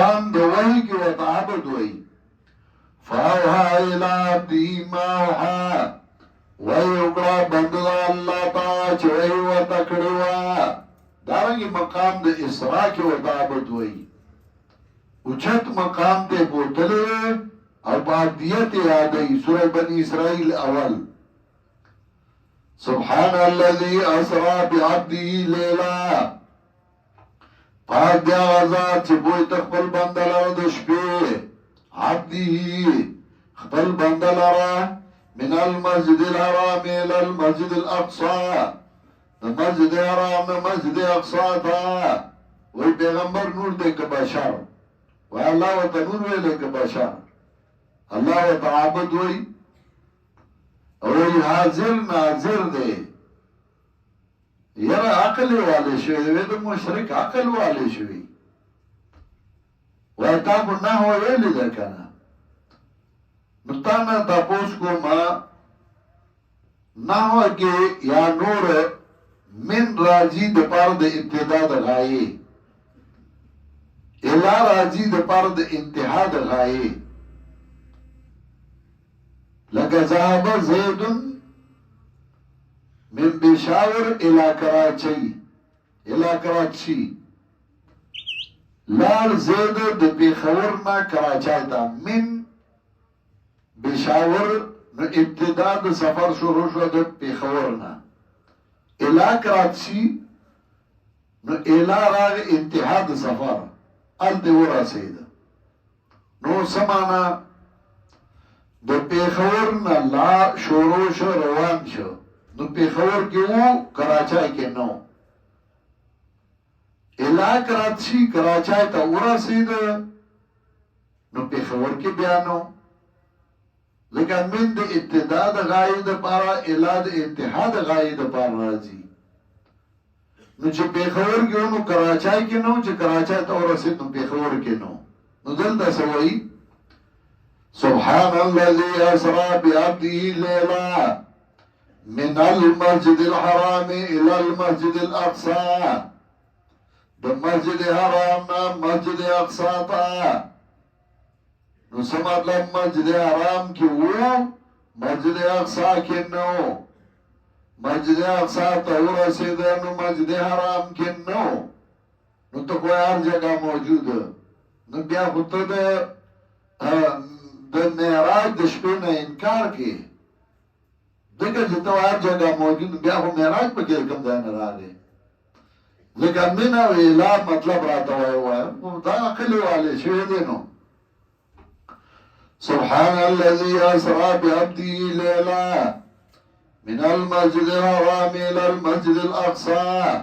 مقام د وحی کې ورته عبد وایي. فاوحا الى عبده ما اوحا، وحی وکړه بنده د الله ته چې وحی ورته کړې وه. دارنګې مقام د اسراء کې ورته عبد وایي. اوچت مقام ته بوتلی او په عبدیت یادوي. سوره بني اسرائیل اول. سبحان الذي اسرا بعبده لیلا، پاک دی هغه ذات چې بوی ته خپل بنده لره د شپې. عبده خپل بنده لره من المسجد الحرام الى المسجد الاقصى، د مسجد حرام نه مسجد اقصا ته. وی پیغمبر نور دی که بشر؟ وی الله ورته نور ویلی که بشر؟ الله ورته عبد وی. وی حاضر ناظر دی. یره عقل والی شوی دی، د مشرک عقل والی شوی. وی تا خو نحوه ویلی ده کنه. نو تا نه تپوس کومه نحوه کې یا نور من راجی د پاره د ابتدا د غایې، الا راجی د پاره د انتها د غایې. لکه ذهب زید من پېښور الى کراچۍ، الى کراچي. لاړ زید د پېښور نه کراچۍ ته. من پېښور نو ابتدا د سفر شروع شو د پېښور نه. الى کراچی نو الى راغ انتها د سفر الته ورسید. نو سمانا د پېښور نه لا شروع شو روان شو. نو پېښور کې وو کراچۍ کې نو. الى کراچی کراچۍ ته ورسید نو پېښور کې بیا نو. ځکه من د ابتدا د غایې دپاره اله د انتها د غایې دپاره راځي. نو چې پېښور کې نو کراچۍ کې نو، چې کراچۍ ته ورسېد نو پېښور کې نو. نو دلته څه وایي؟ سبحان الذي اسرا بعبده لیلا من المسجد الحرام الى المسجد الاقصى، د مسجد حرام نه مسجد اقصا ته. نو سمطلب مسجد حرام کی وو، مسجد اقصا کی نو. مسجد اقصا تا ورسید نو مسجد حرام کی نو. نو تو کوئی هر جگہ موجود. نو بیا خود د معراج د شپې نه انکار کی. ځکه چې تو هر جگہ موجود، بیا خو معراج په کې کوم ځای نه راغی. ځکه من او اله مطلب راته وایو دا عقل والی شوی دی. نو سبحان الذي اسرا بعبده ليلا من المسجد الحرام الى المسجد الاقصى.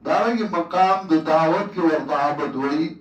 دارنګه مقام د دعوت کې ورته عبد وایي.